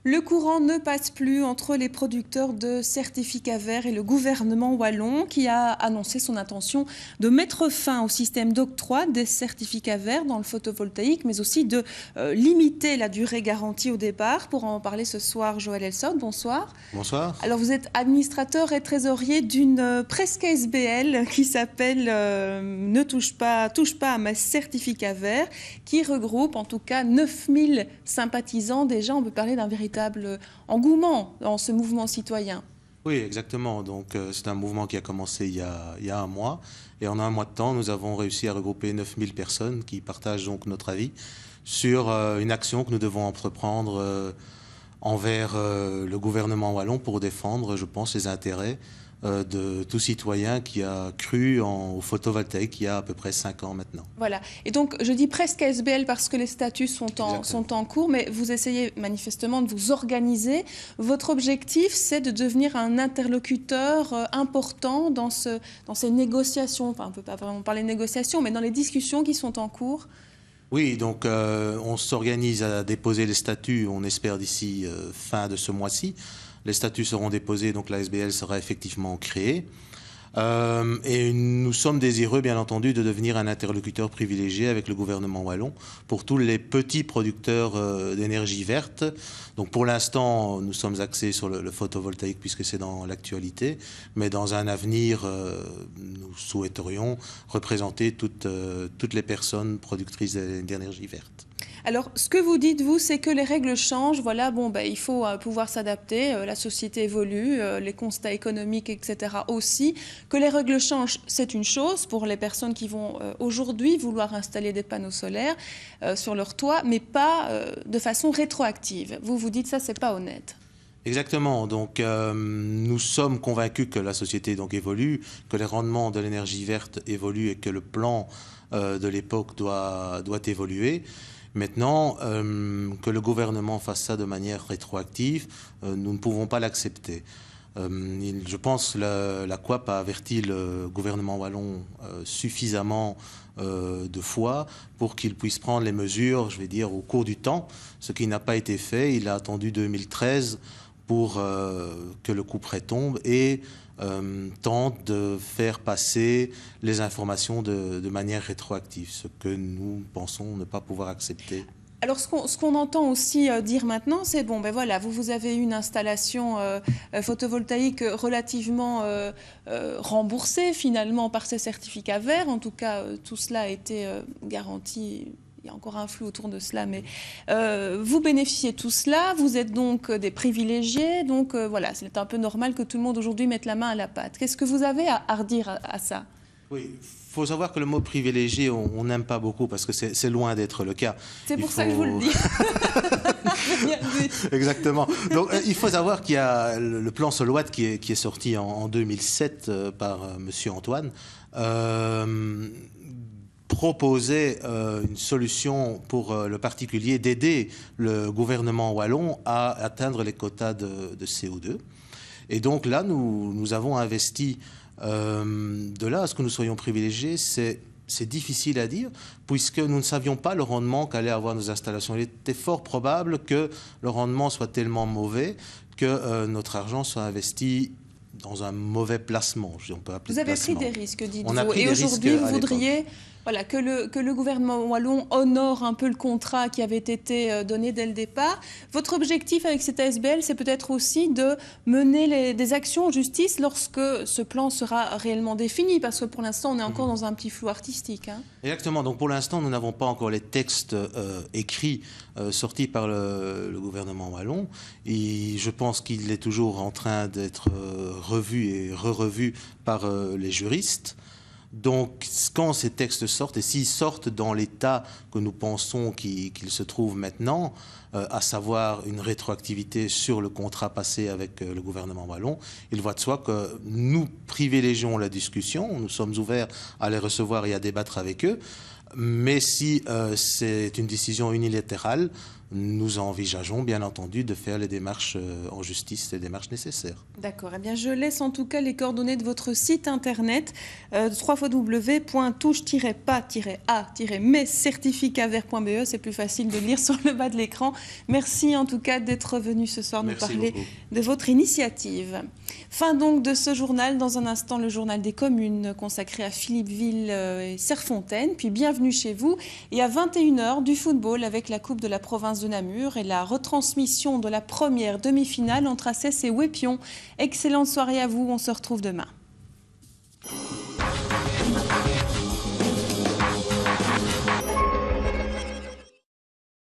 Le courant ne passe plus entre les producteurs de certificats verts et le gouvernement wallon qui a annoncé son intention de mettre fin au système d'octroi des certificats verts dans le photovoltaïque, mais aussi de limiter la durée garantie au départ. Pour en parler ce soir, Joël Elsod, bonsoir. Bonsoir. Alors vous êtes administrateur et trésorier d'une presque SBL qui s'appelle Ne touche pas à mes certificats verts, qui regroupe en tout cas 9000 sympathisants. Déjà, on peut parler d'un véritable engouement dans ce mouvement citoyen. Oui, exactement. Donc, c'est un mouvement qui a commencé il y a un mois. Et en un mois de temps, nous avons réussi à regrouper 9000 personnes qui partagent donc notre avis sur une action que nous devons entreprendre envers le gouvernement wallon pour défendre, je pense, les intérêts de tout citoyen qui a cru au photovoltaïque il y a à peu près 5 ans maintenant. Voilà. Et donc, je dis presque SBL parce que les statuts sont en cours, mais vous essayez manifestement de vous organiser. Votre objectif, c'est de devenir un interlocuteur important dans ces négociations. Enfin, on ne peut pas vraiment parler de négociations, mais dans les discussions qui sont en cours. Oui, donc on s'organise à déposer les statuts, on espère d'ici fin de ce mois-ci. Les statuts seront déposés, donc la SBL sera effectivement créée. Et nous sommes désireux, bien entendu, de devenir un interlocuteur privilégié avec le gouvernement wallon pour tous les petits producteurs d'énergie verte. Donc pour l'instant, nous sommes axés sur le photovoltaïque puisque c'est dans l'actualité, mais dans un avenir, nous souhaiterions représenter toutes les personnes productrices d'énergie verte. Alors, ce que vous dites, vous, c'est que les règles changent. Voilà, bon, il faut pouvoir s'adapter. La société évolue, les constats économiques, etc. aussi. Que les règles changent, c'est une chose pour les personnes qui vont aujourd'hui vouloir installer des panneaux solaires sur leur toit, mais pas de façon rétroactive. Vous dites ça, c'est pas honnête. Exactement. Donc, nous sommes convaincus que la société donc évolue, que les rendements de l'énergie verte évoluent et que le plan de l'époque doit évoluer. Maintenant, que le gouvernement fasse ça de manière rétroactive, nous ne pouvons pas l'accepter. Je pense que la COAP a averti le gouvernement wallon suffisamment de fois pour qu'il puisse prendre les mesures, je vais dire, au cours du temps, ce qui n'a pas été fait. Il a attendu 2013 pour que le couperet tombe et tente de faire passer les informations de manière rétroactive, ce que nous pensons ne pas pouvoir accepter. Alors, ce qu'on entend aussi dire maintenant, c'est bon, ben voilà, vous avez une installation photovoltaïque relativement remboursée finalement par ces certificats verts. En tout cas, tout cela a été garanti. Il y a encore un flou autour de cela, mais vous bénéficiez de tout cela. Vous êtes donc des privilégiés. Donc voilà, c'est un peu normal que tout le monde aujourd'hui mette la main à la pâte. Qu'est-ce que vous avez à redire à ça? Oui, il faut savoir que le mot privilégié, on n'aime pas beaucoup parce que c'est loin d'être le cas. C'est pour ça que je vous le dis. Exactement. Donc, il faut savoir qu'il y a le plan Solwat qui est sorti en 2007 par Monsieur Antoine. Proposait une solution pour le particulier d'aider le gouvernement wallon à atteindre les quotas de CO2. Et donc là, nous avons investi. De là à ce que nous soyons privilégiés, c'est difficile à dire, puisque nous ne savions pas le rendement qu'allaient avoir nos installations. Il était fort probable que le rendement soit tellement mauvais que notre argent soit investi dans un mauvais placement. On peut appeler vous avez placement. pris des risques, dites-vous. Et aujourd'hui, vous voudriez que le gouvernement wallon honore un peu le contrat qui avait été donné dès le départ. Votre objectif avec cette ASBL, c'est peut-être aussi de mener des actions en justice lorsque ce plan sera réellement défini, parce que pour l'instant, on est encore dans un petit flou artistique. Hein. Exactement. Donc pour l'instant, nous n'avons pas encore les textes écrits sortis par le gouvernement wallon. Et je pense qu'il est toujours en train d'être revu et re-revu par les juristes. Donc, quand ces textes sortent, et s'ils sortent dans l'état que nous pensons qu'ils se trouvent maintenant, à savoir une rétroactivité sur le contrat passé avec le gouvernement wallon, il va de soi que nous privilégions la discussion, nous sommes ouverts à les recevoir et à débattre avec eux, Mais si c'est une décision unilatérale, nous envisageons bien entendu de faire les démarches en justice, les démarches nécessaires. D'accord. Eh bien, je laisse en tout cas les coordonnées de votre site internet www.touche-pas-a-mais-certificatVert.be. C'est plus facile de lire sur le bas de l'écran. Merci en tout cas d'être venu ce soir nous parler de votre initiative. Fin donc de ce journal. Dans un instant, le journal des communes consacré à Philippeville et Serrefontaine. Puis bienvenue chez vous. Et à 21h, du football avec la Coupe de la province de Namur et la retransmission de la première demi-finale entre Assès et Wépion. Excellente soirée à vous, on se retrouve demain.